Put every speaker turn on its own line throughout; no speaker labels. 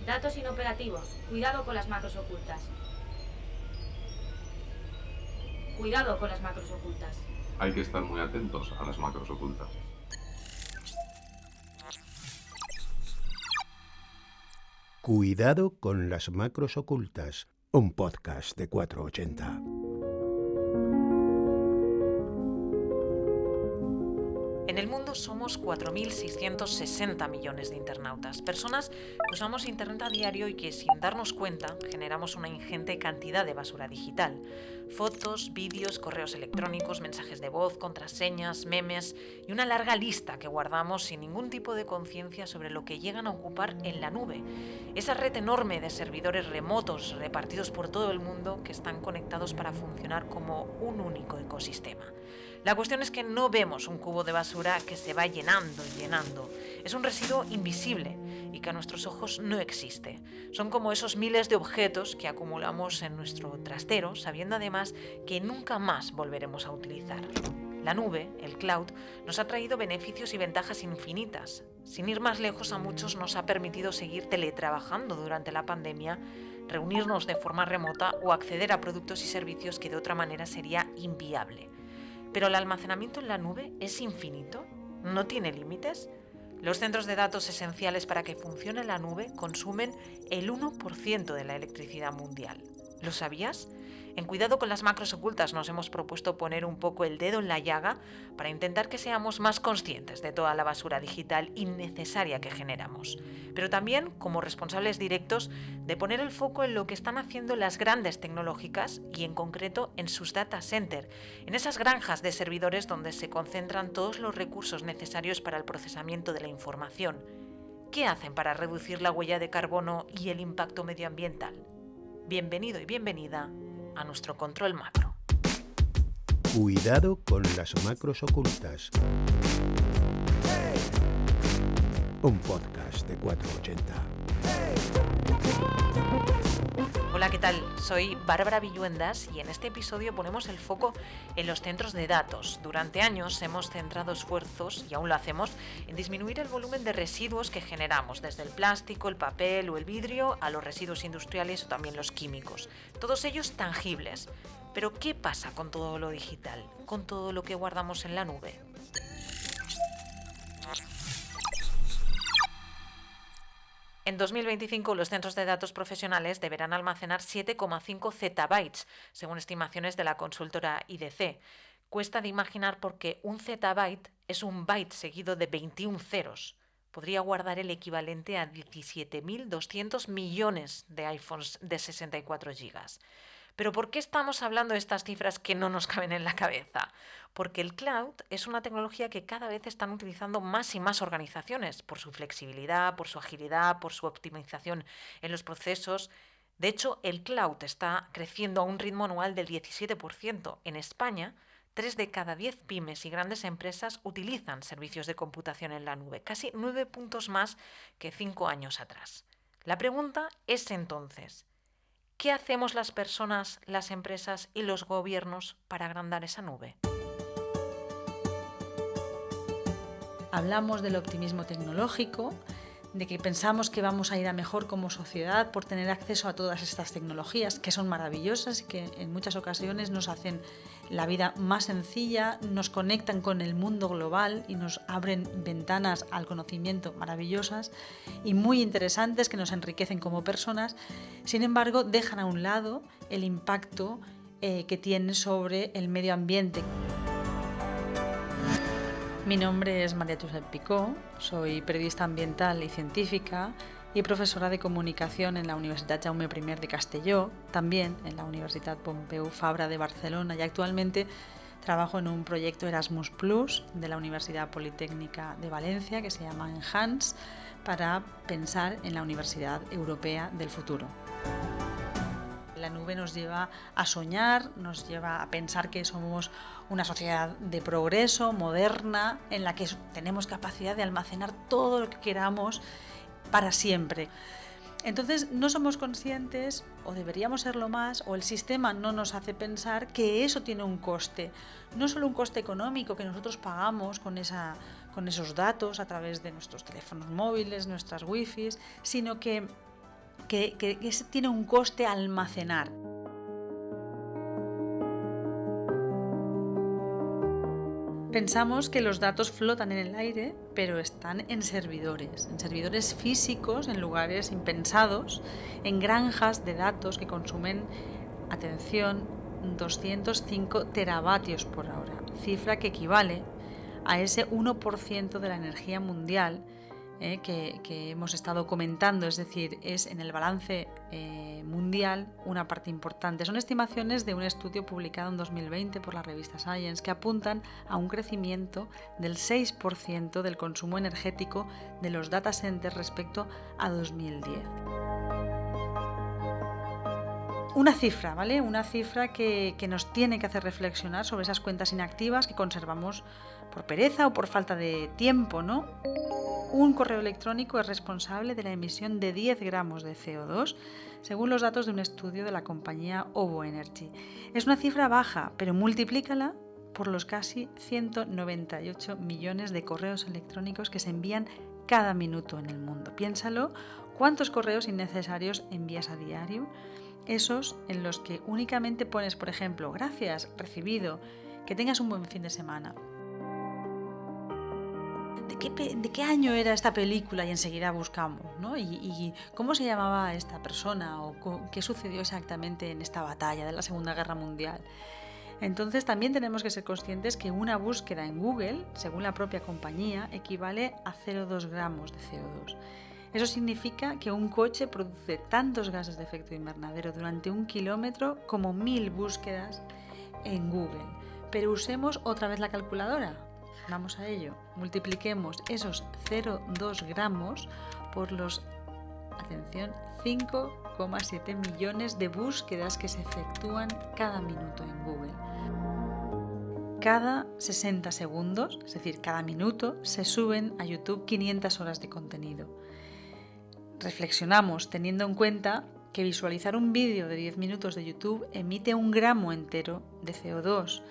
Datos inoperativos. Cuidado con las macros ocultas. Cuidado con las macros ocultas.
Hay que estar muy atentos a las macros ocultas.
Cuidado con las macros ocultas, un podcast de 480.
En el mundo somos 4.660 millones de internautas, personas que usamos Internet a diario y que sin darnos cuenta generamos una ingente cantidad de basura digital. Fotos, vídeos, correos electrónicos, mensajes de voz, contraseñas, memes y una larga lista que guardamos sin ningún tipo de conciencia sobre lo que llegan a ocupar en la nube. Esa red enorme de servidores remotos repartidos por todo el mundo que están conectados para funcionar como un único ecosistema. La cuestión es que no vemos un cubo de basura que se va llenando y llenando. Es un residuo invisible y que a nuestros ojos no existe. Son como esos miles de objetos que acumulamos en nuestro trastero, sabiendo además que nunca más volveremos a utilizar. La nube, el cloud, nos ha traído beneficios y ventajas infinitas. Sin ir más lejos, a muchos nos ha permitido seguir teletrabajando durante la pandemia, reunirnos de forma remota o acceder a productos y servicios que de otra manera sería inviable. ¿Pero el almacenamiento en la nube es infinito? ¿No tiene límites? Los centros de datos esenciales para que funcione la nube consumen el 1% de la electricidad mundial. ¿Lo sabías? En Cuidado con las macros ocultas nos hemos propuesto poner un poco el dedo en la llaga para intentar que seamos más conscientes de toda la basura digital innecesaria que generamos. Pero también, como responsables directos, de poner el foco en lo que están haciendo las grandes tecnológicas y en concreto en sus data center, en esas granjas de servidores donde se concentran todos los recursos necesarios para el procesamiento de la información. ¿Qué hacen para reducir la huella de carbono y el impacto medioambiental? Bienvenido y bienvenida a nuestro control macro.
Cuidado con las macros ocultas. Un podcast de 480.
Hola, ¿qué tal? Soy Bárbara Villuendas y en este episodio ponemos el foco en los centros de datos. Durante años hemos centrado esfuerzos, y aún lo hacemos, en disminuir el volumen de residuos que generamos, desde el plástico, el papel o el vidrio, a los residuos industriales o también los químicos. Todos ellos tangibles. Pero ¿qué pasa con todo lo digital? Con todo lo que guardamos en la nube. En 2025, los centros de datos profesionales deberán almacenar 7,5 zettabytes, según estimaciones de la consultora IDC. Cuesta de imaginar porque un zettabyte es un byte seguido de 21 ceros. Podría guardar el equivalente a 17.200 millones de iPhones de 64 gigas. ¿Pero por qué estamos hablando de estas cifras que no nos caben en la cabeza? Porque el cloud es una tecnología que cada vez están utilizando más y más organizaciones por su flexibilidad, por su agilidad, por su optimización en los procesos. De hecho, el cloud está creciendo a un ritmo anual del 17%. En España, 3 de cada 10 pymes y grandes empresas utilizan servicios de computación en la nube, casi 9 puntos más que 5 años atrás. La pregunta es entonces, ¿qué hacemos las personas, las empresas y los gobiernos para agrandar esa nube?
Hablamos del optimismo tecnológico, de que pensamos que vamos a ir a mejor como sociedad por tener acceso a todas estas tecnologías, que son maravillosas y que en muchas ocasiones nos hacen la vida más sencilla, nos conectan con el mundo global y nos abren ventanas al conocimiento maravillosas y muy interesantes que nos enriquecen como personas. Sin embargo, dejan a un lado el impacto que tienen sobre el medio ambiente. Mi nombre es María Josep Picó, soy periodista ambiental y científica y profesora de comunicación en la Universitat Jaume I de Castelló, también en la Universitat Pompeu Fabra de Barcelona, y actualmente trabajo en un proyecto Erasmus Plus de la Universidad Politécnica de Valencia que se llama Enhance, para pensar en la Universidad Europea del futuro. La nube nos lleva a soñar, nos lleva a pensar que somos una sociedad de progreso, moderna, en la que tenemos capacidad de almacenar todo lo que queramos para siempre. Entonces no somos conscientes, o deberíamos serlo más, o el sistema no nos hace pensar que eso tiene un coste. No solo un coste económico que nosotros pagamos con esos datos a través de nuestros teléfonos móviles, nuestras wifis, sino que que ese tiene un coste almacenar. Pensamos que los datos flotan en el aire, pero están en servidores físicos, en lugares impensados, en granjas de datos que consumen, atención, 205 teravatios por hora, cifra que equivale a ese 1% de la energía mundial que hemos estado comentando, es decir, es en el balance mundial una parte importante. Son estimaciones de un estudio publicado en 2020 por la revista Science que apuntan a un crecimiento del 6% del consumo energético de los data centers respecto a 2010. Una cifra, ¿vale? Una cifra que nos tiene que hacer reflexionar sobre esas cuentas inactivas que conservamos por pereza o por falta de tiempo, ¿no? Un correo electrónico es responsable de la emisión de 10 gramos de CO2, según los datos de un estudio de la compañía Ovo Energy. Es una cifra baja, pero multiplícala por los casi 198 millones de correos electrónicos que se envían cada minuto en el mundo. Piénsalo, ¿cuántos correos innecesarios envías a diario? Esos en los que únicamente pones, por ejemplo, gracias, recibido, que tengas un buen fin de semana. ¿De qué año era esta película? Y enseguida buscamos, ¿no? ¿Y cómo se llamaba esta persona? ¿O qué sucedió exactamente en esta batalla de la Segunda Guerra Mundial? Entonces también tenemos que ser conscientes que una búsqueda en Google, según la propia compañía, equivale a 0,2 gramos de CO2. Eso significa que un coche produce tantos gases de efecto invernadero durante 1 kilómetro como 1000 búsquedas en Google. Pero usemos otra vez la calculadora. Vamos a ello. Multipliquemos esos 0,2 gramos por los, atención, 5,7 millones de búsquedas que se efectúan cada minuto en Google. Cada 60 segundos, es decir, cada minuto, se suben a YouTube 500 horas de contenido. Reflexionamos teniendo en cuenta que visualizar un vídeo de 10 minutos de YouTube emite 1 gramo entero de CO2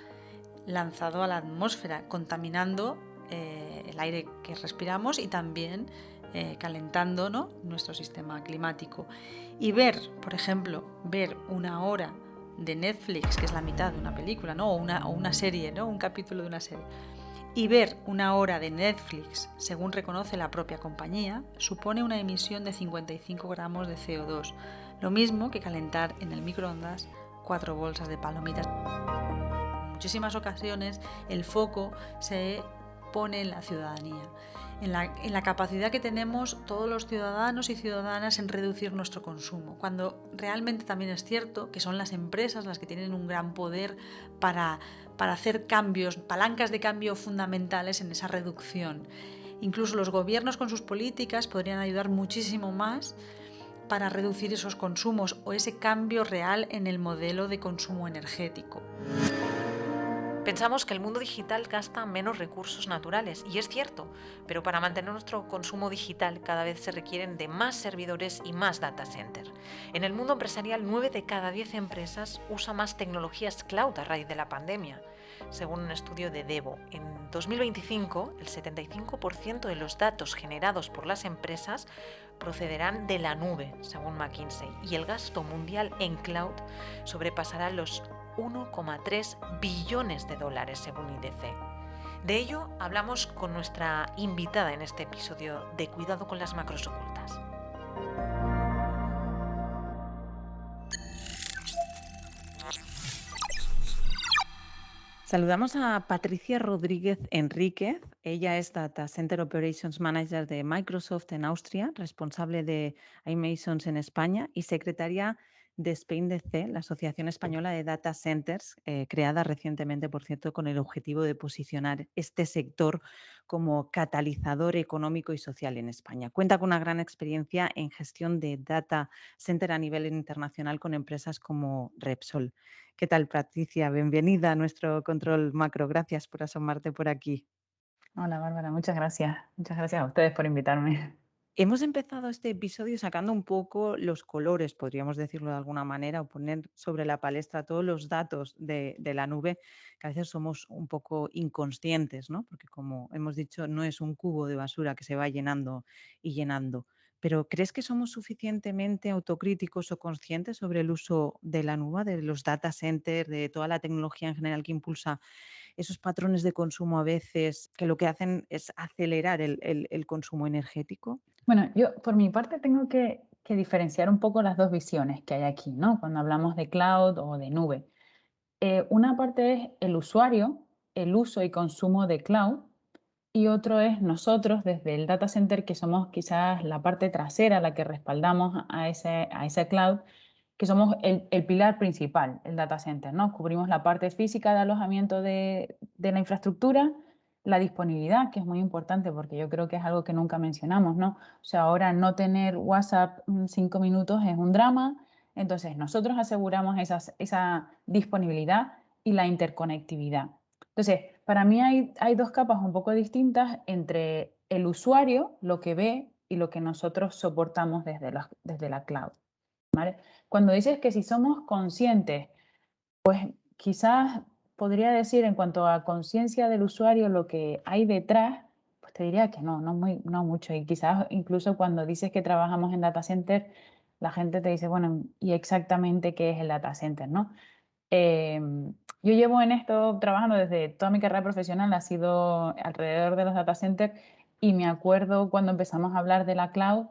lanzado a la atmósfera, contaminando el aire que respiramos y también calentando, ¿no?, nuestro sistema climático. Y ver, por ejemplo, ver 1 hora de Netflix, que es la mitad de una película, ¿no?, o una serie, ¿no?, un capítulo de una serie, y ver 1 hora de Netflix, según reconoce la propia compañía, supone una emisión de 55 gramos de CO2, lo mismo que calentar en el microondas 4 bolsas de palomitas. En muchísimas ocasiones el foco se pone en la ciudadanía, en la capacidad que tenemos todos los ciudadanos y ciudadanas en reducir nuestro consumo, cuando realmente también es cierto que son las empresas las que tienen un gran poder para hacer cambios, palancas de cambio fundamentales en esa reducción. Incluso los gobiernos con sus políticas podrían ayudar muchísimo más para reducir esos consumos o ese cambio real en el modelo de consumo energético.
Pensamos que el mundo digital gasta menos recursos naturales, y es cierto, pero para mantener nuestro consumo digital cada vez se requieren de más servidores y más data center. En el mundo empresarial, 9 de cada 10 empresas usa más tecnologías cloud a raíz de la pandemia. Según un estudio de Devo, en 2025 el 75% de los datos generados por las empresas procederán de la nube, según McKinsey, y el gasto mundial en cloud sobrepasará los 1,3 billones de dólares según IDC. De ello hablamos con nuestra invitada en este episodio de Cuidado con las macros ocultas. Saludamos a Patricia Rodríguez Enríquez. Ella es Data Center Operations Manager de Microsoft en Austria, responsable de iMasons en España y secretaria de SpainDC, la Asociación Española de Data Centers, creada recientemente, por cierto, con el objetivo de posicionar este sector como catalizador económico y social en España. Cuenta con una gran experiencia en gestión de data center a nivel internacional con empresas como Repsol. ¿Qué tal, Patricia? Bienvenida a nuestro Control Macro. Gracias por asomarte por aquí.
Hola, Bárbara, muchas gracias. Muchas gracias a ustedes por invitarme.
Hemos empezado este episodio sacando un poco los colores, podríamos decirlo de alguna manera, o poner sobre la palestra todos los datos de la nube, que a veces somos un poco inconscientes, ¿no? Porque, como hemos dicho, no es un cubo de basura que se va llenando y llenando.
pero ¿crees que somos suficientemente autocríticos o conscientes sobre el uso de la nube, de los data centers, de toda la tecnología en general que impulsa esos patrones de consumo a veces que lo que hacen es acelerar el consumo energético?
Bueno, yo por mi parte tengo que diferenciar un poco las dos visiones que hay aquí, ¿no? Cuando hablamos de cloud o de nube. Una parte es el usuario, el uso y consumo de cloud, y otro es nosotros desde el data center, que somos quizás la parte trasera, la que respaldamos a ese cloud, que somos el pilar principal, el data center, ¿no? Cubrimos la parte física de alojamiento de la infraestructura, la disponibilidad, que es muy importante porque yo creo que es algo que nunca mencionamos, ¿no? O sea, ahora no tener WhatsApp 5 minutos es un drama, entonces nosotros aseguramos esa disponibilidad y la interconectividad. Entonces, para mí hay dos capas un poco distintas entre el usuario, lo que ve, y lo que nosotros soportamos desde la cloud, ¿vale? Cuando dices que si somos conscientes, quizás podría decir en cuanto a conciencia del usuario lo que hay detrás, pues te diría que no mucho. Y quizás incluso cuando dices que trabajamos en data center, la gente te dice, bueno, ¿y exactamente qué es el data center, no? Yo llevo en esto trabajando desde toda mi carrera profesional, ha sido alrededor de los data centers, y me acuerdo cuando empezamos a hablar de la cloud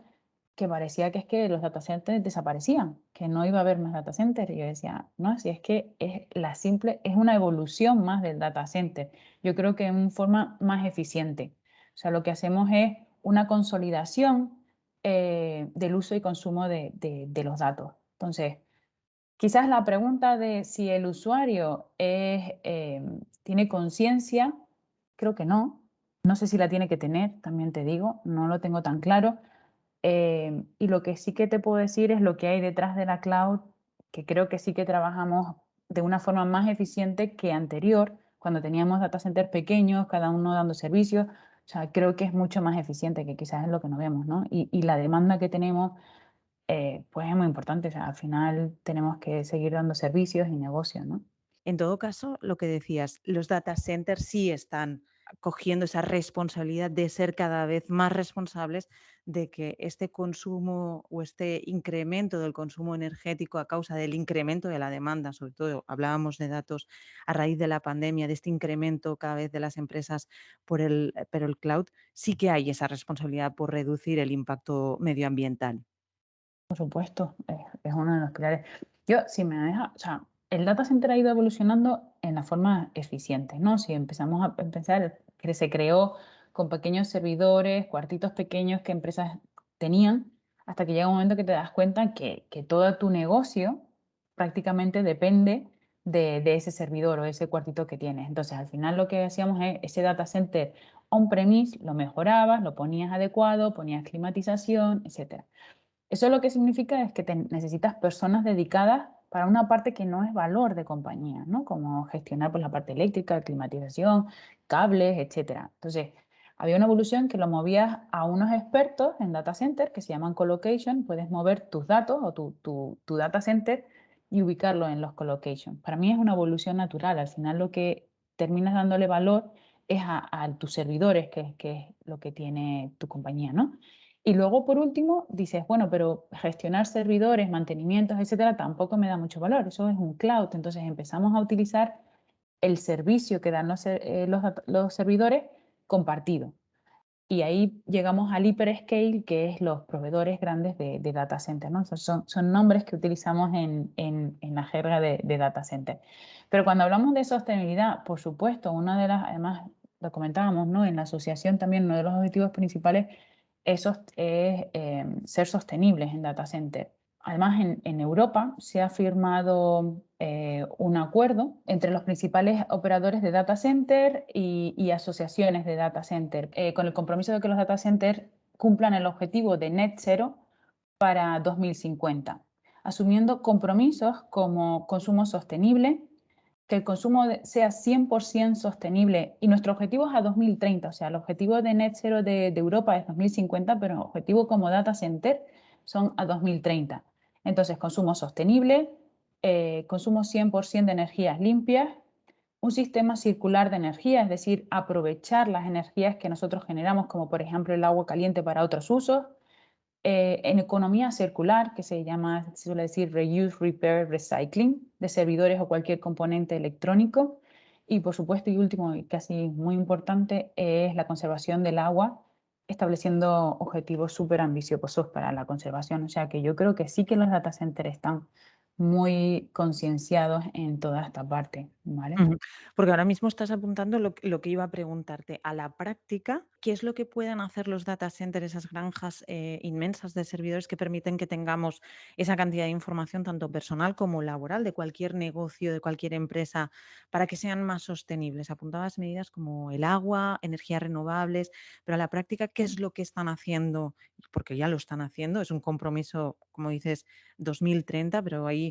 que parecía que es que los data centers desaparecían, que no iba a haber más data centers. Y yo decía, no, si es que es una evolución más del data center. Yo creo que en forma más eficiente. O sea, lo que hacemos es una consolidación del uso y consumo de los datos. Entonces, quizás la pregunta de si el usuario tiene conciencia, creo que no. No sé si la tiene que tener, también te digo, no lo tengo tan claro. Y lo que sí que te puedo decir es lo que hay detrás de la cloud, que creo que sí que trabajamos de una forma más eficiente que anterior, cuando teníamos data centers pequeños, cada uno dando servicios. O sea, creo que es mucho más eficiente, que quizás es lo que no vemos, ¿no? Y la demanda que tenemos pues es muy importante. O sea, al final tenemos que seguir dando servicios y negocios, ¿no?
En todo caso, lo que decías, los data centers sí están cogiendo esa responsabilidad de ser cada vez más responsables de que este consumo o este incremento del consumo energético a causa del incremento de la demanda, sobre todo hablábamos de datos a raíz de la pandemia, de este incremento cada vez de las empresas pero el cloud, sí que hay esa responsabilidad por reducir el impacto medioambiental.
Por supuesto, es uno de los pilares. Yo, si me deja, o sea, el data center ha ido evolucionando en la forma eficiente, ¿no? Si empezamos a pensar que se creó con pequeños servidores, cuartitos pequeños que empresas tenían, hasta que llega un momento que te das cuenta que todo tu negocio prácticamente depende de ese servidor o ese cuartito que tienes. Entonces, al final lo que hacíamos es ese data center on-premise, lo mejorabas, lo ponías adecuado, ponías climatización, etcétera. Eso lo que significa es que necesitas personas dedicadas para una parte que no es valor de compañía, ¿no? Como gestionar pues, la parte eléctrica, climatización, cables, etcétera. Entonces, había una evolución que lo movías a unos expertos en data center que se llaman colocation. Puedes mover tus datos o tu data center y ubicarlo en los colocation. Para mí es una evolución natural. Al final lo que terminas dándole valor es a tus servidores, que es lo que tiene tu compañía, ¿no? Y luego, por último, dices, bueno, pero gestionar servidores, mantenimientos, etcétera, tampoco me da mucho valor. Eso es un cloud. Entonces empezamos a utilizar el servicio que dan los servidores compartido. Y ahí llegamos al hyperscale, que es los proveedores grandes de data center, ¿no? Son nombres que utilizamos en la jerga de data center. Pero cuando hablamos de sostenibilidad, por supuesto, una de las, además lo comentábamos, ¿no? En la asociación también uno de los objetivos principales es ser sostenibles en data center. Además, en Europa se ha firmado un acuerdo entre los principales operadores de data center y asociaciones de data center, con el compromiso de que los data centers cumplan el objetivo de net zero para 2050, asumiendo compromisos como consumo sostenible, que el consumo sea 100% sostenible, y nuestro objetivo es a 2030, o sea, el objetivo de net zero de Europa es 2050, pero el objetivo como data center son a 2030. Entonces, consumo sostenible, consumo 100% de energías limpias, un sistema circular de energía, es decir, aprovechar las energías que nosotros generamos, como por ejemplo el agua caliente para otros usos, En economía circular, que se suele decir reuse, repair, recycling, de servidores o cualquier componente electrónico. Y por supuesto, y último, y casi muy importante, es la conservación del agua, estableciendo objetivos súper ambiciosos para la conservación. O sea que yo creo que sí que los data centers están muy concienciados en toda esta parte, ¿vale?
Ujú. Porque ahora mismo estás apuntando lo que iba a preguntarte. A la práctica, ¿qué es lo que pueden hacer los data centers, esas granjas inmensas de servidores que permiten que tengamos esa cantidad de información, tanto personal como laboral, de cualquier negocio, de cualquier empresa, para que sean más sostenibles? Apuntabas medidas como el agua, energías renovables, pero a la práctica, ¿qué es lo que están haciendo? Porque ya lo están haciendo, es un compromiso, como dices, 2030, pero ahí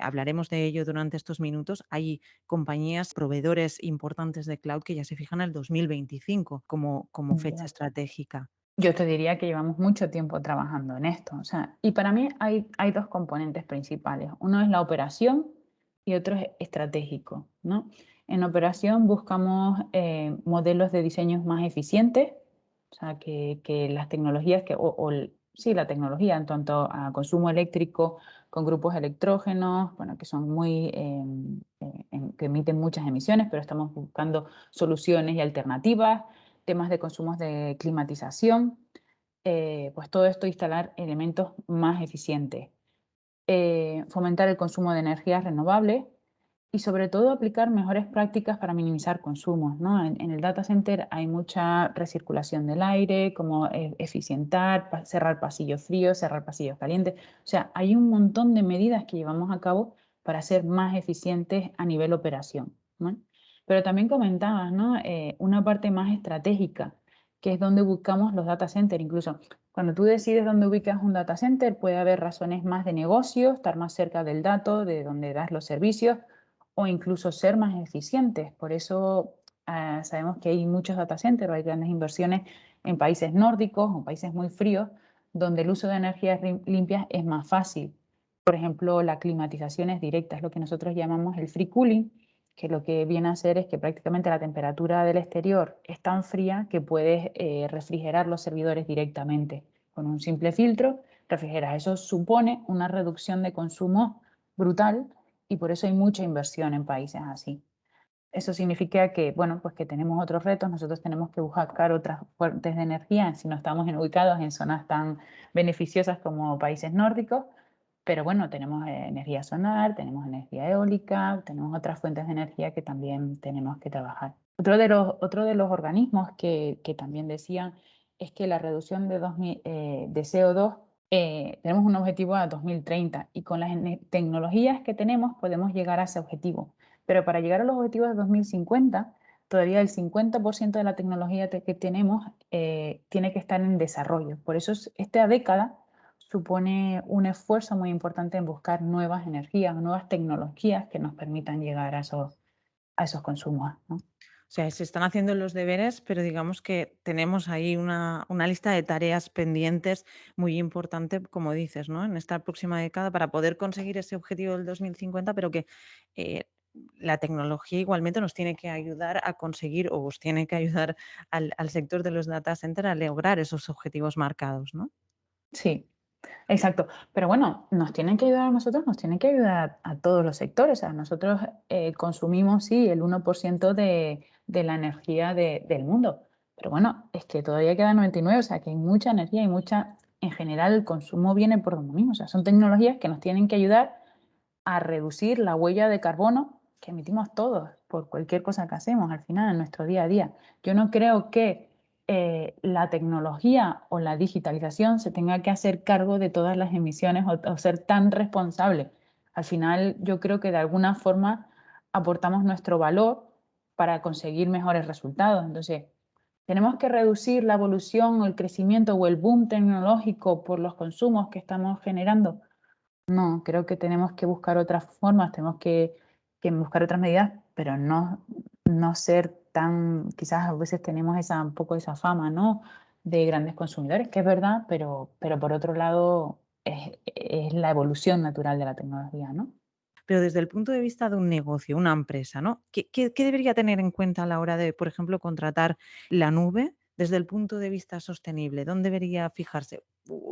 hablaremos de ello durante estos minutos. Hay compañías, proveedores importantes de cloud que ya se fijan al 2025 como fecha
Ya.
estratégica.
Yo te diría que llevamos mucho tiempo trabajando en esto. O sea, y para mí hay dos componentes principales. Uno es la operación y otro es estratégico, ¿no? En operación buscamos modelos de diseños más eficientes, o sea, que las tecnologías, sí, la tecnología en cuanto a consumo eléctrico con grupos electrógenos, bueno, que son que emiten muchas emisiones, pero estamos buscando soluciones y alternativas, temas de consumos de climatización, pues todo esto instalar elementos más eficientes, fomentar el consumo de energías renovables y sobre todo aplicar mejores prácticas para minimizar consumos, ¿no? En el data center hay mucha recirculación del aire, como eficientar, cerrar pasillos fríos, cerrar pasillos calientes. O sea, hay un montón de medidas que llevamos a cabo para ser más eficientes a nivel operación, ¿no? Pero también comentabas, ¿no? Una parte más estratégica, que es donde buscamos los data centers. Incluso cuando tú decides dónde ubicas un data center, puede haber razones más de negocio, estar más cerca del dato, de donde das los servicios, o incluso ser más eficientes. Por eso sabemos que hay muchos data centers, hay grandes inversiones en países nórdicos o países muy fríos, donde el uso de energías limpias es más fácil. Por ejemplo, la climatización es directa, es lo que nosotros llamamos el free cooling, que lo que viene a hacer es que prácticamente la temperatura del exterior es tan fría que puedes refrigerar los servidores directamente. Con un simple filtro, refrigeras. Eso supone una reducción de consumo brutal y por eso hay mucha inversión en países así. Eso significa que, bueno, pues que tenemos otros retos, nosotros tenemos que buscar otras fuentes de energía si no estamos ubicados en zonas tan beneficiosas como países nórdicos, pero bueno, tenemos energía solar, tenemos energía eólica, tenemos otras fuentes de energía que también tenemos que trabajar. Otro de los organismos que también decían es que la reducción de CO2, tenemos un objetivo a 2030 y con las tecnologías que tenemos podemos llegar a ese objetivo. Pero para llegar a los objetivos de 2050, todavía el 50% de la tecnología que tenemos tiene que estar en desarrollo. Por eso esta década supone un esfuerzo muy importante en buscar nuevas energías, nuevas tecnologías que nos permitan llegar a esos consumos, ¿no?
O sea, se están haciendo los deberes, pero digamos que tenemos ahí una lista de tareas pendientes muy importante, como dices, ¿no? En esta próxima década para poder conseguir ese objetivo del 2050, pero que eh, la tecnología igualmente nos tiene que ayudar a conseguir o os tiene que ayudar al sector de los data centers a lograr esos objetivos marcados, ¿no?
Sí, exacto. Pero bueno, nos tienen que ayudar a nosotros, nos tienen que ayudar a todos los sectores. O sea, nosotros consumimos, sí, el 1% de la energía del mundo. Pero bueno, es que todavía queda 99, o sea, que hay mucha energía y mucha, en general, el consumo viene por donde mismo. O sea, son tecnologías que nos tienen que ayudar a reducir la huella de carbono que emitimos todos por cualquier cosa que hacemos al final en nuestro día a día. Yo no creo que la tecnología o la digitalización se tenga que hacer cargo de todas las emisiones o ser tan responsable. Al final yo creo que de alguna forma aportamos nuestro valor para conseguir mejores resultados. Entonces, tenemos que reducir la evolución o el crecimiento o el boom tecnológico por los consumos que estamos generando. No, creo que tenemos que buscar otras formas, tenemos que buscar otras medidas, pero no ser tan, quizás a veces tenemos un poco esa fama, ¿no? De grandes consumidores, que es verdad, pero por otro lado es la evolución natural de la tecnología, ¿no?
Pero desde el punto de vista de un negocio, una empresa, ¿no? ¿Qué debería tener en cuenta a la hora de, por ejemplo, contratar la nube desde el punto de vista sostenible? ¿Dónde debería fijarse?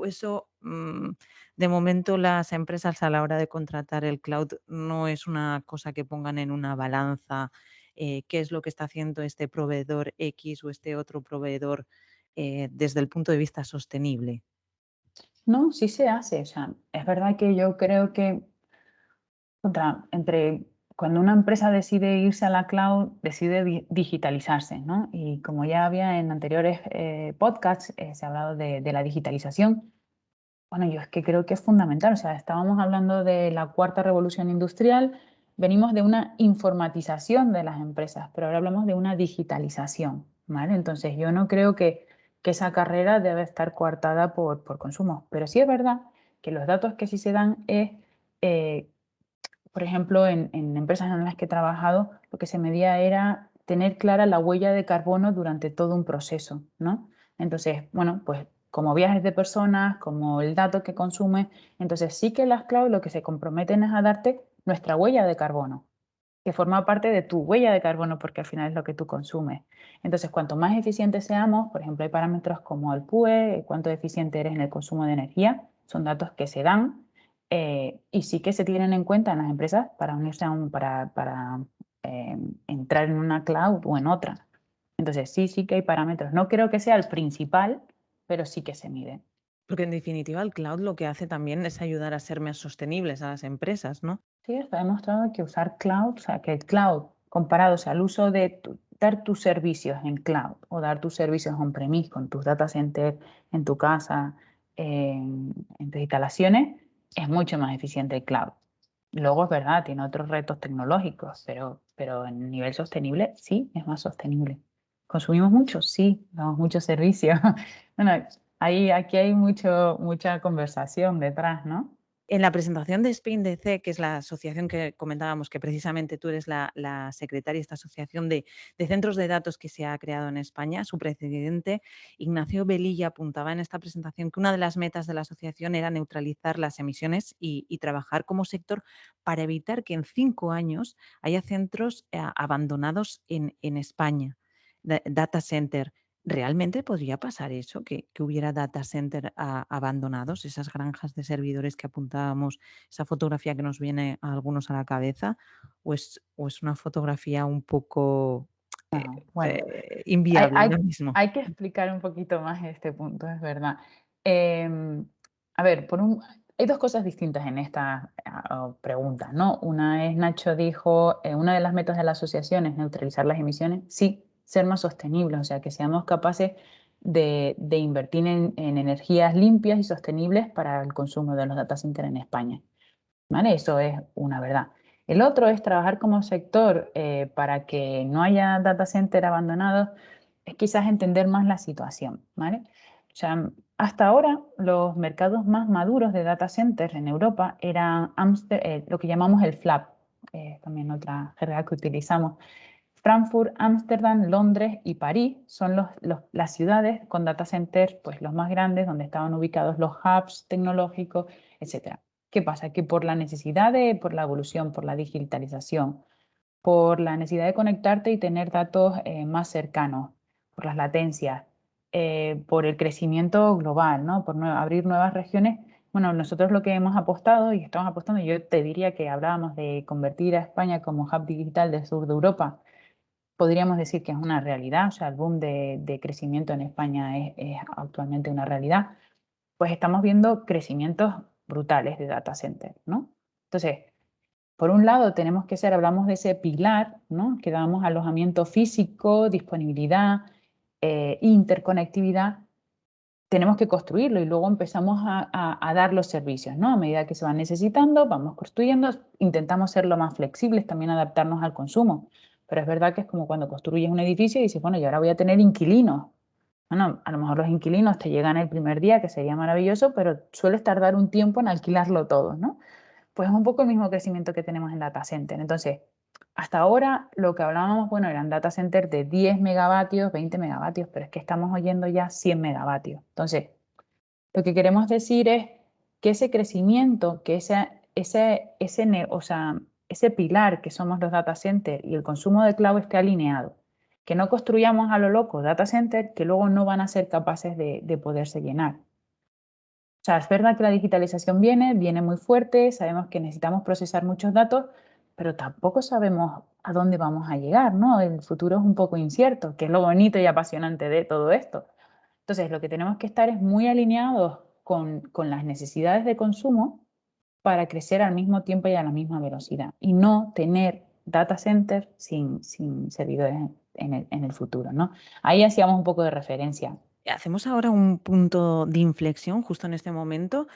eso, de momento las empresas a la hora de contratar el cloud no es una cosa que pongan en una balanza, qué es lo que está haciendo este proveedor X o este otro proveedor desde el punto de vista sostenible.
No, sí se hace. O sea, es verdad que yo creo que entre cuando una empresa decide irse a la cloud, decide digitalizarse, ¿no? Y como ya había en anteriores podcasts, se ha hablado de la digitalización. Bueno, yo es que creo que es fundamental. O sea, estábamos hablando de la cuarta revolución industrial, venimos de una informatización de las empresas, pero ahora hablamos de una digitalización, ¿vale? Entonces, yo no creo que esa carrera debe estar coartada por consumo. Pero sí es verdad que los datos que sí se dan es, eh, por ejemplo, en empresas en las que he trabajado, lo que se medía era tener clara la huella de carbono durante todo un proceso, ¿no? Entonces, bueno, pues como viajes de personas, como el dato que consume, entonces sí que las cloud lo que se comprometen es a darte nuestra huella de carbono, que forma parte de tu huella de carbono porque al final es lo que tú consumes. Entonces, cuanto más eficientes seamos, por ejemplo, hay parámetros como el PUE, cuánto eficiente eres en el consumo de energía, son datos que se dan y sí que se tienen en cuenta en las empresas para unirse para entrar en una cloud o en otra. Entonces, sí que hay parámetros. No creo que sea el principal, pero sí que se mide.
Porque en definitiva el cloud lo que hace también es ayudar a ser más sostenibles a las empresas, ¿no?
Sí, está demostrado que usar cloud, o sea, que el cloud comparado, o sea, el uso de dar tus servicios en cloud o dar tus servicios on-premise con tus data centers en tu casa, en tus instalaciones, es mucho más eficiente el cloud. Luego es verdad, tiene otros retos tecnológicos, pero en nivel sostenible sí, es más sostenible. ¿Consumimos mucho? Sí, damos muchos servicios. Bueno, aquí hay mucha conversación detrás, ¿no?
En la presentación de SpainDC, que es la asociación que comentábamos, que precisamente tú eres la secretaria de esta asociación de centros de datos que se ha creado en España, su presidente, Ignacio Velilla, apuntaba en esta presentación que una de las metas de la asociación era neutralizar las emisiones y trabajar como sector para evitar que en 5 años haya centros abandonados en España, data center. ¿Realmente podría pasar eso, que hubiera data center abandonados, esas granjas de servidores que apuntábamos, esa fotografía que nos viene a algunos a la cabeza? ¿O es una fotografía un poco
No, bueno.
inviable
Hay,
ahora mismo?
hay que explicar un poquito más este punto, es verdad. Em, a ver, hay dos cosas distintas en esta pregunta, ¿no? Una es, Nacho dijo, una de las metas de la asociación es neutralizar las emisiones. Sí, ser más sostenibles, o sea, que seamos capaces de invertir en energías limpias y sostenibles para el consumo de los data centers en España. ¿Vale? Eso es una verdad. El otro es trabajar como sector para que no haya data center abandonados, es quizás entender más la situación, ¿vale? O sea, hasta ahora los mercados más maduros de data centers en Europa eran lo que llamamos el FLAP, también otra jerga que utilizamos. Frankfurt, Ámsterdam, Londres y París son las ciudades con data centers pues, los más grandes, donde estaban ubicados los hubs tecnológicos, etc. ¿Qué pasa? Que por la necesidad por la evolución, por la digitalización, por la necesidad de conectarte y tener datos más cercanos, por las latencias, por el crecimiento global, ¿no? Por abrir nuevas regiones. Bueno, nosotros lo que hemos apostado y estamos apostando, yo te diría que hablábamos de convertir a España como hub digital del sur de Europa. Podríamos decir que es una realidad, o sea, el boom de crecimiento en España es actualmente una realidad. Pues estamos viendo crecimientos brutales de data center, ¿no? Entonces, por un lado tenemos que hablamos de ese pilar, ¿no? Que damos alojamiento físico, disponibilidad, interconectividad, tenemos que construirlo y luego empezamos a dar los servicios, ¿no? A medida que se van necesitando, vamos construyendo, intentamos ser lo más flexibles, también adaptarnos al consumo. Pero es verdad que es como cuando construyes un edificio y dices, bueno, y ahora voy a tener inquilinos. Bueno, a lo mejor los inquilinos te llegan el primer día, que sería maravilloso, pero sueles tardar un tiempo en alquilarlo todo, ¿no? Pues es un poco el mismo crecimiento que tenemos en data center. Entonces, hasta ahora lo que hablábamos, bueno, eran data centers de 10 megavatios, 20 megavatios, pero es que estamos oyendo ya 100 megavatios. Entonces, lo que queremos decir es que ese crecimiento, que o sea, ese pilar que somos los data centers y el consumo de cloud esté alineado. Que no construyamos a lo loco data centers que luego no van a ser capaces de poderse llenar. O sea, es verdad que la digitalización viene muy fuerte, sabemos que necesitamos procesar muchos datos, pero tampoco sabemos a dónde vamos a llegar, ¿no? El futuro es un poco incierto, que es lo bonito y apasionante de todo esto. Entonces, lo que tenemos que estar es muy alineados con las necesidades de consumo para crecer al mismo tiempo y a la misma velocidad y no tener data centers sin servidores en el futuro, ¿no? Ahí hacíamos un poco de referencia.
Hacemos ahora un punto de inflexión justo en este momento,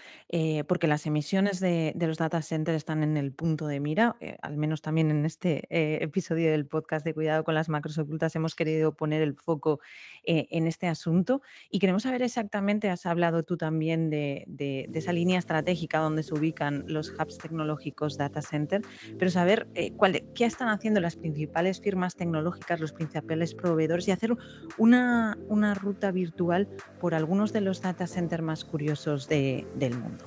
porque las emisiones de los data centers están en el punto de mira, al menos también en este episodio del podcast de Cuidado con las macros ocultas hemos querido poner el foco en este asunto y queremos saber exactamente, has hablado tú también de esa línea estratégica donde se ubican los hubs tecnológicos data center, pero saber qué están haciendo las principales firmas tecnológicas, los principales proveedores y hacer una ruta virtual por algunos de los data centers más curiosos del mundo.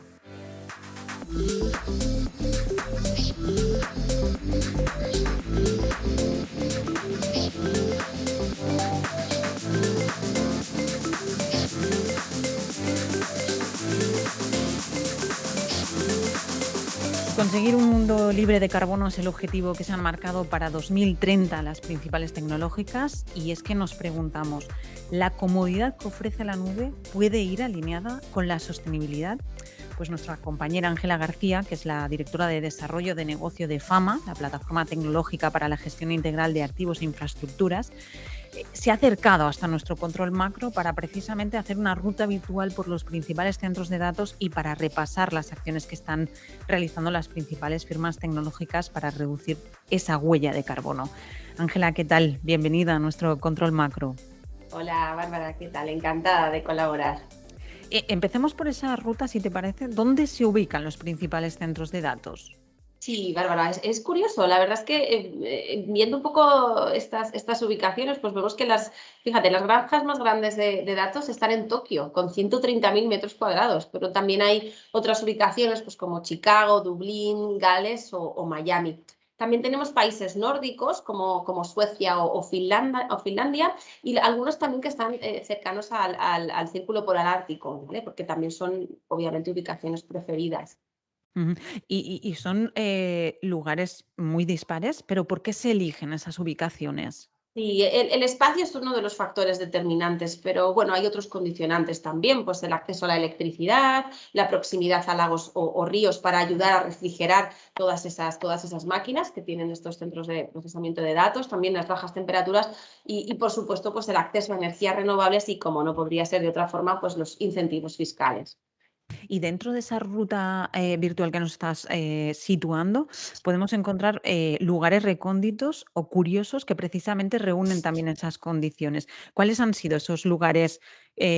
Conseguir un mundo libre de carbono es el objetivo que se han marcado para 2030 las principales tecnológicas y es que nos preguntamos, ¿la comodidad que ofrece la nube puede ir alineada con la sostenibilidad? Pues nuestra compañera Ángela García, que es la directora de desarrollo de negocio de Fama, la plataforma tecnológica para la gestión integral de activos e infraestructuras, se ha acercado hasta nuestro control macro para precisamente hacer una ruta virtual por los principales centros de datos y para repasar las acciones que están realizando las principales firmas tecnológicas para reducir esa huella de carbono. Ángela, ¿qué tal? Bienvenida a nuestro control macro.
Hola Bárbara, ¿qué tal? Encantada de colaborar.
Empecemos por esa ruta, si te parece. ¿Dónde se ubican los principales centros de datos?
Sí, Bárbara, es curioso. La verdad es que viendo un poco estas ubicaciones, pues vemos que las granjas más grandes de datos están en Tokio, con 130.000 metros cuadrados, pero también hay otras ubicaciones pues como Chicago, Dublín, Gales o Miami. También tenemos países nórdicos como Suecia o Finlandia y algunos también que están cercanos al Círculo Polar Ártico, ¿vale? Porque también son obviamente ubicaciones preferidas.
Y son lugares muy dispares, pero ¿por qué se eligen esas ubicaciones?
Sí, el espacio es uno de los factores determinantes, pero bueno, hay otros condicionantes también, pues el acceso a la electricidad, la proximidad a lagos o ríos para ayudar a refrigerar todas esas máquinas que tienen estos centros de procesamiento de datos, también las bajas temperaturas y por supuesto pues el acceso a energías renovables y, como no podría ser de otra forma, pues los incentivos fiscales.
Y dentro de esa ruta virtual que nos estás situando, podemos encontrar lugares recónditos o curiosos que precisamente reúnen también esas condiciones. ¿Cuáles han sido esos lugares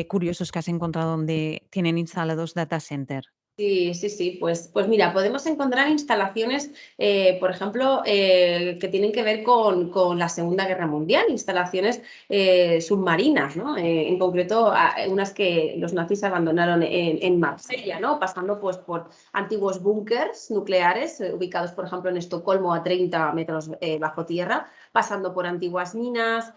curiosos que has encontrado donde tienen instalados data center?
Sí, pues mira, podemos encontrar instalaciones, por ejemplo, que tienen que ver con la Segunda Guerra Mundial, instalaciones submarinas, ¿no? En concreto, unas que los nazis abandonaron en Marsella, ¿no? Pasando pues por antiguos búnkers nucleares ubicados, por ejemplo, en Estocolmo a 30 metros bajo tierra, pasando por antiguas minas,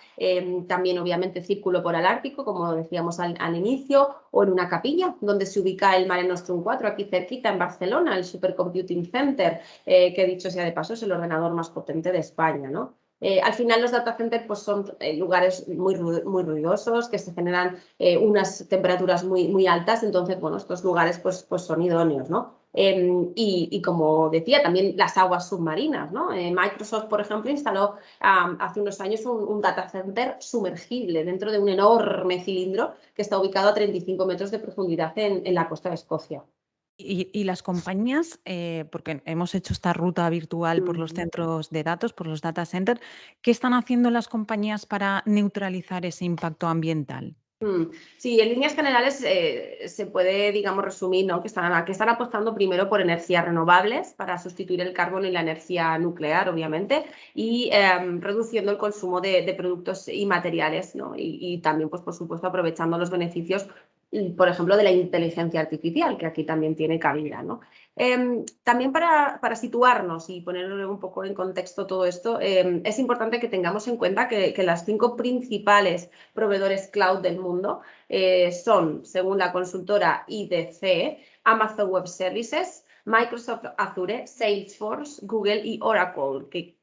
también obviamente Círculo Polar Ártico, como decíamos al inicio, o en una capilla donde se ubica el Mare Nostrum 4, aquí cerquita en Barcelona, el Supercomputing Center, que dicho sea de paso es el ordenador más potente de España, ¿no? Al final los data centers pues, son lugares muy ruidosos, que se generan unas temperaturas muy altas, entonces bueno, estos lugares pues son idóneos, ¿no? Y como decía, también las aguas submarinas, ¿no? Microsoft, por ejemplo, instaló hace unos años un data center sumergible dentro de un enorme cilindro que está ubicado a 35 metros de profundidad en la costa de Escocia.
Y las compañías, porque hemos hecho esta ruta virtual por los centros de datos, por los data centers, ¿qué están haciendo las compañías para neutralizar ese impacto ambiental?
Sí, en líneas generales se puede, digamos, resumir, ¿no? que están apostando primero por energías renovables para sustituir el carbono y la energía nuclear, obviamente, y reduciendo el consumo de productos y materiales, ¿no? Y también, pues, por supuesto, aprovechando los beneficios por ejemplo, de la inteligencia artificial, que aquí también tiene cabida, ¿no? También para situarnos y ponerle un poco en contexto todo esto, es importante que tengamos en cuenta que las 5 principales proveedores cloud del mundo son, según la consultora IDC, Amazon Web Services, Microsoft Azure, Salesforce, Google y Oracle, que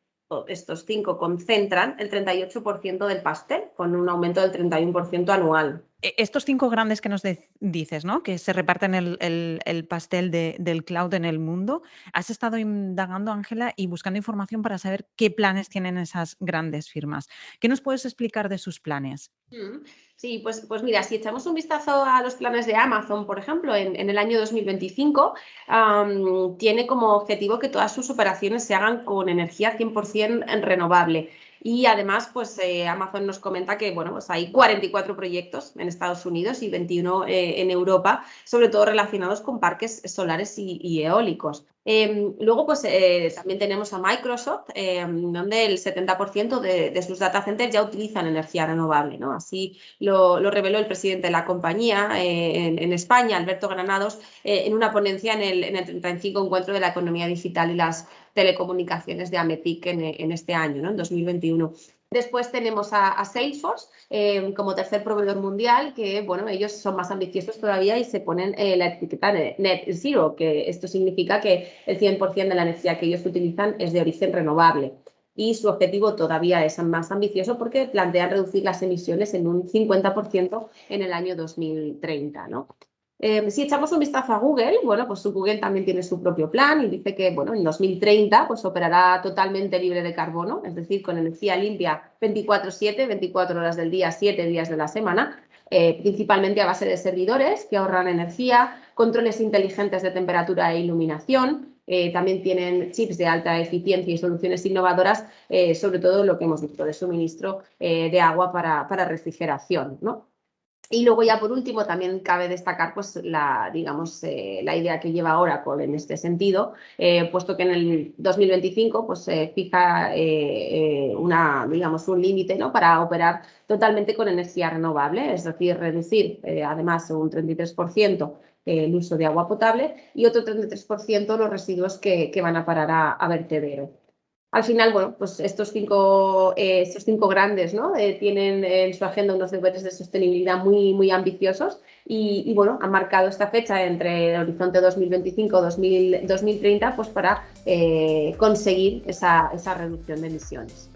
estos 5 concentran el 38% del pastel, con un aumento del 31% anual.
Estos 5 grandes que nos dices, ¿no? Que se reparten el pastel del cloud en el mundo. Has estado indagando, Ángela, y buscando información para saber qué planes tienen esas grandes firmas. ¿Qué nos puedes explicar de sus planes?
Sí, pues mira, si echamos un vistazo a los planes de Amazon, por ejemplo, en el año 2025, tiene como objetivo que todas sus operaciones se hagan con energía 100% renovable. Y además, pues Amazon nos comenta que bueno, pues hay 44 proyectos en Estados Unidos y 21 en Europa, sobre todo relacionados con parques solares y eólicos. Luego, pues también tenemos a Microsoft, donde el 70% de sus data centers ya utilizan energía renovable, ¿no? Así lo reveló el presidente de la compañía en España, Alberto Granados, en una ponencia en el 35 Encuentro de la Economía Digital y las Telecomunicaciones de AMETIC en este año, ¿no? En 2021. Después tenemos a Salesforce como tercer proveedor mundial, que bueno, ellos son más ambiciosos todavía y se ponen la etiqueta Net Zero, que esto significa que el 100% de la energía que ellos utilizan es de origen renovable. Y su objetivo todavía es más ambicioso porque plantean reducir las emisiones en un 50% en el año 2030, ¿no? Si echamos un vistazo a Google, bueno, pues Google también tiene su propio plan y dice que bueno, en 2030 pues operará totalmente libre de carbono, es decir, con energía limpia 24/7, 24 horas del día, 7 días de la semana, principalmente a base de servidores que ahorran energía, controles inteligentes de temperatura e iluminación. También tienen chips de alta eficiencia y soluciones innovadoras, sobre todo lo que hemos visto de suministro de agua para refrigeración, ¿no? Y luego ya por último también cabe destacar pues la idea que lleva Oracle en este sentido, puesto que en el 2025 pues fija un límite, ¿no? Para operar totalmente con energía renovable, es decir, reducir además un 33% el uso de agua potable y otro 33% los residuos que van a parar a vertedero. Al final, bueno, pues estos cinco grandes, ¿no? Tienen en su agenda unos deberes de sostenibilidad muy, muy ambiciosos y bueno, han marcado esta fecha entre el horizonte 2025-2030 pues para conseguir esa reducción de emisiones.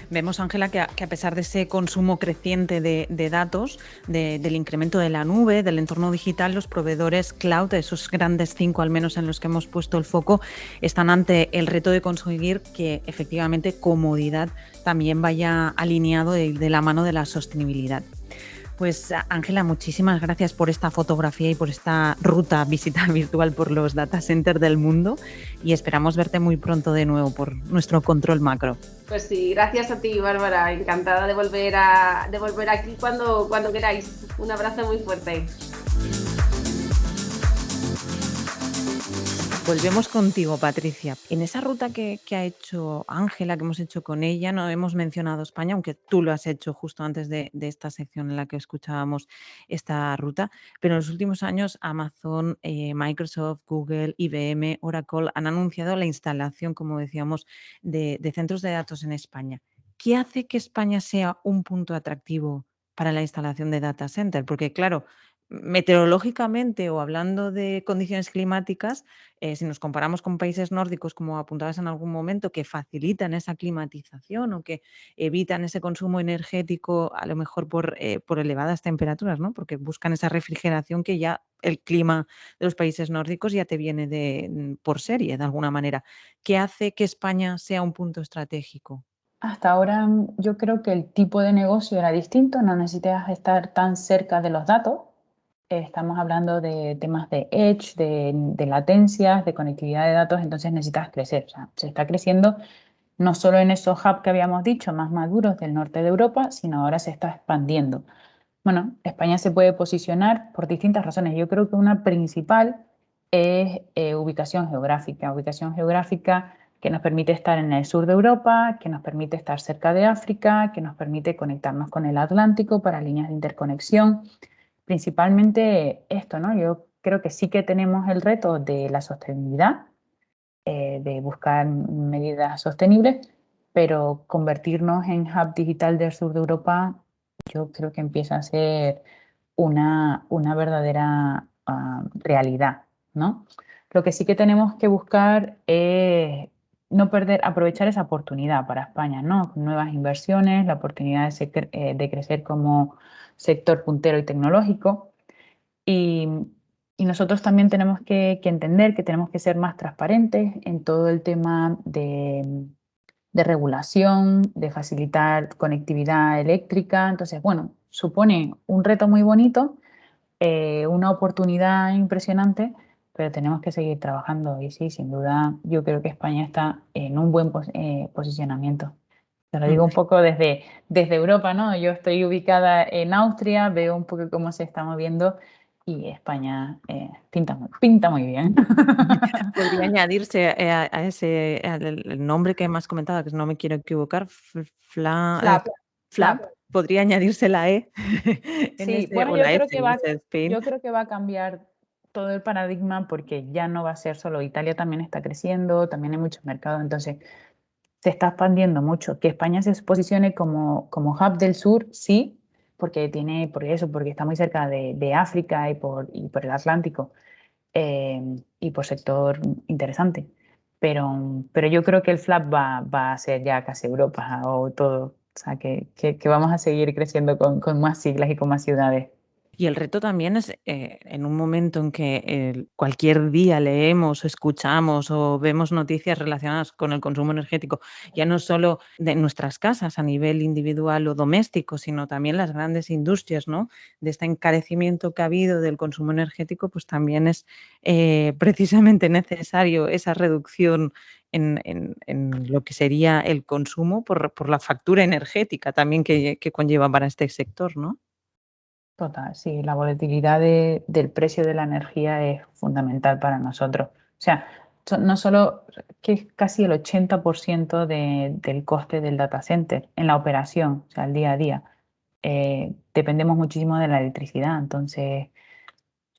Vemos, Ángela, que a pesar de ese consumo creciente de datos, del incremento de la nube, del entorno digital, los proveedores cloud, esos grandes 5 al menos en los que hemos puesto el foco, están ante el reto de conseguir que efectivamente comodidad también vaya alineado de la mano de la sostenibilidad. Pues Ángela, muchísimas gracias por esta fotografía y por esta visita virtual por los data centers del mundo y esperamos verte muy pronto de nuevo por nuestro control macro.
Pues sí, gracias a ti, Bárbara. Encantada de volver aquí cuando queráis. Un abrazo muy fuerte.
Volvemos contigo, Patricia. En esa ruta que ha hecho Ángela, que hemos hecho con ella, no hemos mencionado España, aunque tú lo has hecho justo antes de esta sección en la que escuchábamos esta ruta, pero en los últimos años Amazon, Microsoft, Google, IBM, Oracle han anunciado la instalación, como decíamos, de centros de datos en España. ¿Qué hace que España sea un punto atractivo para la instalación de data center? Porque claro, meteorológicamente o hablando de condiciones climáticas, si nos comparamos con países nórdicos, como apuntabas en algún momento, que facilitan esa climatización o que evitan ese consumo energético, a lo mejor por elevadas temperaturas, ¿no? Porque buscan esa refrigeración que ya el clima de los países nórdicos ya te viene por serie, de alguna manera. ¿Qué hace que España sea un punto estratégico?
Hasta ahora yo creo que el tipo de negocio era distinto, no necesitas estar tan cerca de los datos. Estamos hablando de temas de edge, de latencias, de conectividad de datos, entonces necesitas crecer. O sea, se está creciendo no solo en esos hubs que habíamos dicho, más maduros del norte de Europa, sino ahora se está expandiendo. Bueno, España se puede posicionar por distintas razones. Yo creo que una principal es ubicación geográfica. Ubicación geográfica que nos permite estar en el sur de Europa, que nos permite estar cerca de África, que nos permite conectarnos con el Atlántico para líneas de interconexión. principalmente esto, ¿no? Yo creo que sí que tenemos el reto de la sostenibilidad, de buscar medidas sostenibles, pero convertirnos en hub digital del sur de Europa, yo creo que empieza a ser una verdadera realidad, ¿no? Lo que sí que tenemos que buscar es no perder, aprovechar esa oportunidad para España, ¿no? Nuevas inversiones, la oportunidad de crecer como sector puntero y tecnológico. Y, y nosotros también tenemos que entender que tenemos que ser más transparentes en todo el tema de regulación, de facilitar conectividad eléctrica. Entonces, bueno, supone un reto muy bonito, una oportunidad impresionante, pero tenemos que seguir trabajando y sí, sin duda, yo creo que España está en un buen posicionamiento. Te lo digo un poco desde Europa, ¿no? Yo estoy ubicada en Austria, veo un poco cómo se está moviendo y España pinta muy bien.
Podría añadirse a ese, el nombre que me has comentado, que no me quiero equivocar, Flap, podría añadirse la E en
Sí,
ese,
bueno,
o
yo
la
creo
S
que
en ese Spain.
va a cambiar todo el paradigma porque ya no va a ser solo Italia, también está creciendo, también hay muchos mercados, entonces se está expandiendo mucho. Que España se posicione como hub del sur, sí, porque está muy cerca de África y por el Atlántico, y por sector interesante. Pero yo creo que el FLAP va a ser ya casi Europa o todo. O sea, que vamos a seguir creciendo con más siglas y con más ciudades.
Y el reto también es, en un momento en que cualquier día leemos o escuchamos o vemos noticias relacionadas con el consumo energético, ya no solo de nuestras casas a nivel individual o doméstico, sino también las grandes industrias, ¿no? De este encarecimiento que ha habido del consumo energético, pues también es precisamente necesario esa reducción en lo que sería el consumo por la factura energética también que conlleva para este sector, ¿no?
Total, sí, la volatilidad del precio de la energía es fundamental para nosotros. O sea, no solo que es casi el 80% del coste del data center en la operación, o sea, el día a día. Dependemos muchísimo de la electricidad, entonces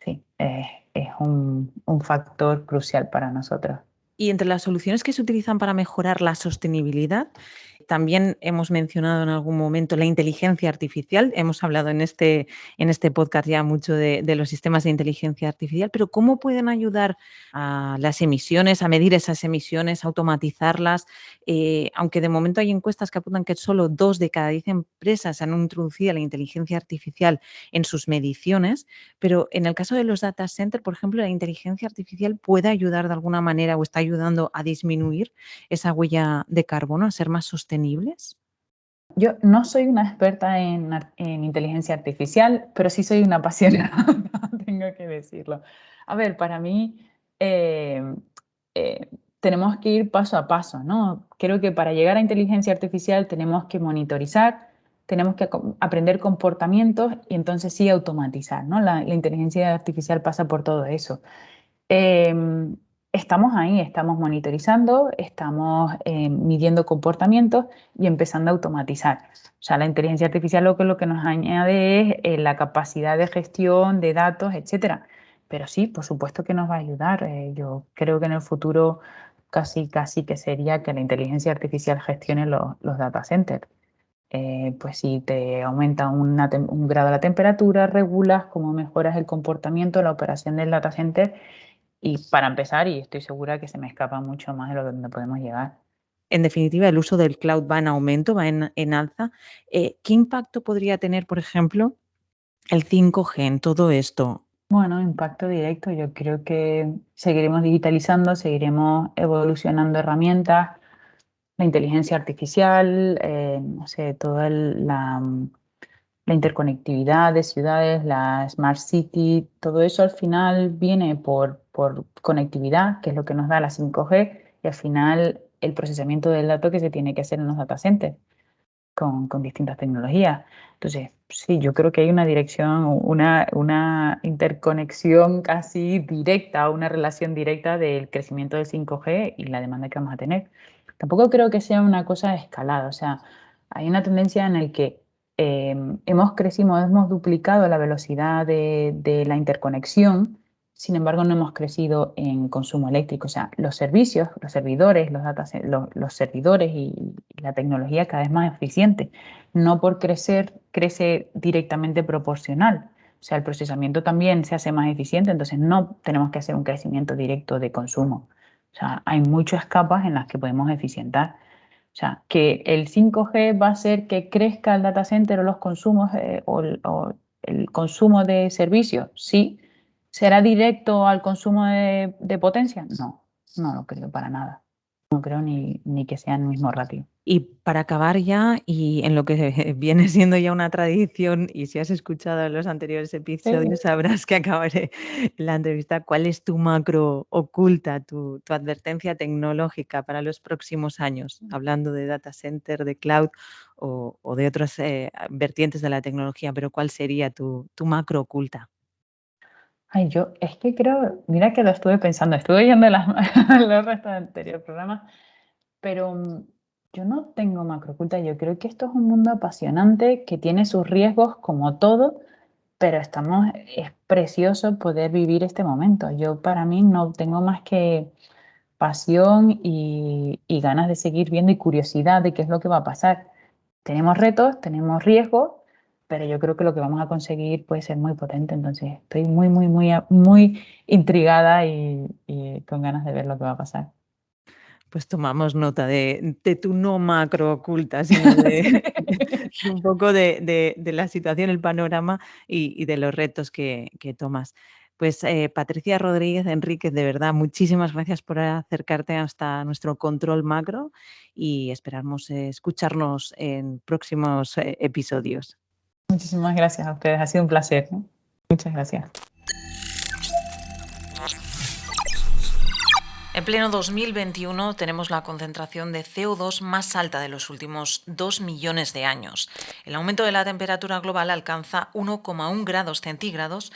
sí, es un factor crucial para nosotros.
Y entre las soluciones que se utilizan para mejorar la sostenibilidad, también hemos mencionado en algún momento la inteligencia artificial. Hemos hablado en este podcast ya mucho de los sistemas de inteligencia artificial, pero ¿cómo pueden ayudar a las emisiones, a medir esas emisiones, a automatizarlas? Aunque de momento hay encuestas que apuntan que solo 2 de cada 10 empresas han introducido la inteligencia artificial en sus mediciones, pero en el caso de los data centers, por ejemplo, la inteligencia artificial puede ayudar de alguna manera o está ayudando a disminuir esa huella de carbono, a ser más sostenibles.
Yo no soy una experta en inteligencia artificial, pero sí soy una apasionada, tengo que decirlo. A ver, para mí eh, tenemos que ir paso a paso, ¿no? Creo que para llegar a inteligencia artificial tenemos que monitorizar, tenemos que aprender comportamientos y entonces sí automatizar, ¿no? La inteligencia artificial pasa por todo eso. Em, Estamos ahí, estamos monitorizando, estamos midiendo comportamientos y empezando a automatizar. O sea, la inteligencia artificial lo que nos añade es la capacidad de gestión de datos, etcétera. Pero sí, por supuesto que nos va a ayudar. Yo creo que en el futuro casi que sería que la inteligencia artificial gestione los data centers. Pues si te aumenta un grado la temperatura, regulas cómo mejoras el comportamiento, la operación del data center y para empezar, y estoy segura que se me escapa mucho más de lo que donde podemos llegar.
En definitiva, el uso del cloud va en aumento, va en alza. ¿Qué impacto podría tener, por ejemplo, el 5G en todo esto?
Bueno, impacto directo. Yo creo que seguiremos digitalizando, seguiremos evolucionando herramientas, la inteligencia artificial, no sé, la interconectividad de ciudades, la Smart City, todo eso al final viene por conectividad, que es lo que nos da la 5G, y al final el procesamiento del dato que se tiene que hacer en los data centers con distintas tecnologías. Entonces, sí, yo creo que hay una dirección, una interconexión casi directa, una relación directa del crecimiento del 5G y la demanda que vamos a tener. Tampoco creo que sea una cosa escalada, o sea, hay una tendencia en el que hemos duplicado la velocidad de la interconexión, sin embargo no hemos crecido en consumo eléctrico. O sea, los servicios, los servidores, los servidores y la tecnología cada vez más eficiente. No por crecer, crece directamente proporcional. O sea, el procesamiento también se hace más eficiente, entonces no tenemos que hacer un crecimiento directo de consumo. O sea, hay muchas capas en las que podemos eficientar. O sea, que el 5G va a hacer que crezca el data center o los consumos o el consumo de servicios. Sí. ¿Será directo al consumo de potencia? No lo creo para nada. No creo ni que sea en el mismo ratio.
Y para acabar ya, y en lo que viene siendo ya una tradición, y si has escuchado los anteriores episodios, sabrás que acabaré la entrevista. ¿Cuál es tu macro oculta, tu advertencia tecnológica para los próximos años? Hablando de data center, de cloud o de otras vertientes de la tecnología, pero ¿cuál sería tu macro oculta?
Ay, yo es que creo, mira que lo estuve pensando, estuve oyendo los restos del anterior programa, pero yo no tengo macro oculta. Yo creo que esto es un mundo apasionante que tiene sus riesgos como todo, pero es precioso poder vivir este momento. Yo para mí no tengo más que pasión y ganas de seguir viendo y curiosidad de qué es lo que va a pasar. Tenemos retos, tenemos riesgos, pero yo creo que lo que vamos a conseguir puede ser muy potente. Entonces estoy muy intrigada y con ganas de ver lo que va a pasar.
Pues tomamos nota de tu no macro oculta, sino de un poco de la situación, el panorama y de los retos que tomas. Pues Patricia Rodríguez Enríquez, de verdad, muchísimas gracias por acercarte hasta nuestro control macro y esperamos escucharnos en próximos episodios.
Muchísimas gracias a ustedes, ha sido un placer, ¿no? Muchas gracias.
En pleno 2021 tenemos la concentración de CO2 más alta de los últimos 2 millones de años. El aumento de la temperatura global alcanza 1,1 grados centígrados.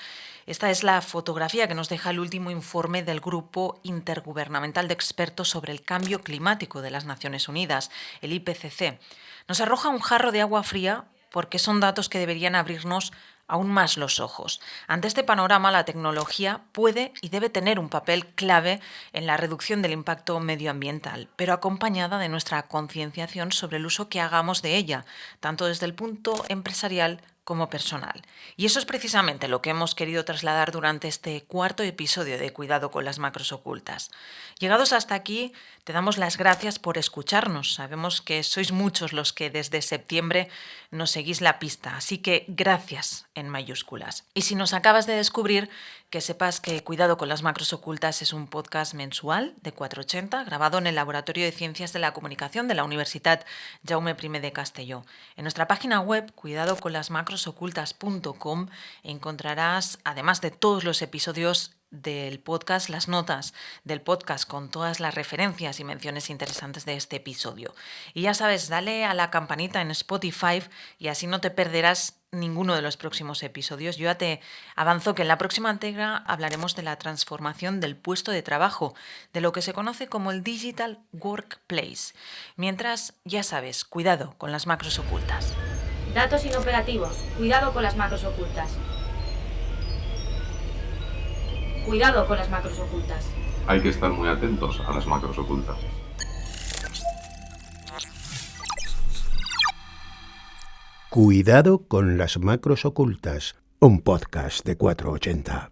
Esta es la fotografía que nos deja el último informe del Grupo Intergubernamental de Expertos sobre el Cambio Climático de las Naciones Unidas, el IPCC. Nos arroja un jarro de agua fría porque son datos que deberían abrirnos aún más los ojos. Ante este panorama, la tecnología puede y debe tener un papel clave en la reducción del impacto medioambiental, pero acompañada de nuestra concienciación sobre el uso que hagamos de ella, tanto desde el punto empresarial como personal. Y eso es precisamente lo que hemos querido trasladar durante este cuarto episodio de Cuidado con las macros ocultas. Llegados hasta aquí, te damos las gracias por escucharnos. Sabemos que sois muchos los que desde septiembre nos seguís la pista, así que gracias en mayúsculas. Y si nos acabas de descubrir, que sepas que Cuidado con las macros ocultas es un podcast mensual de 480 grabado en el Laboratorio de Ciencias de la Comunicación de la Universitat Jaume I de Castelló. En nuestra página web, cuidadoconlasmacrosocultas.com, encontrarás, además de todos los episodios del podcast, las notas del podcast con todas las referencias y menciones interesantes de este episodio. Y ya sabes, dale a la campanita en Spotify y así no te perderás ninguno de los próximos episodios. Yo ya te avanzo que en la próxima entrega hablaremos de la transformación del puesto de trabajo, de lo que se conoce como el Digital Workplace. Mientras, ya sabes, cuidado con las macros ocultas.
Datos inoperativos. Cuidado con las macros ocultas. Cuidado con las macros ocultas.
Hay que estar muy atentos a las macros ocultas.
Cuidado con las macros ocultas, un podcast de 480.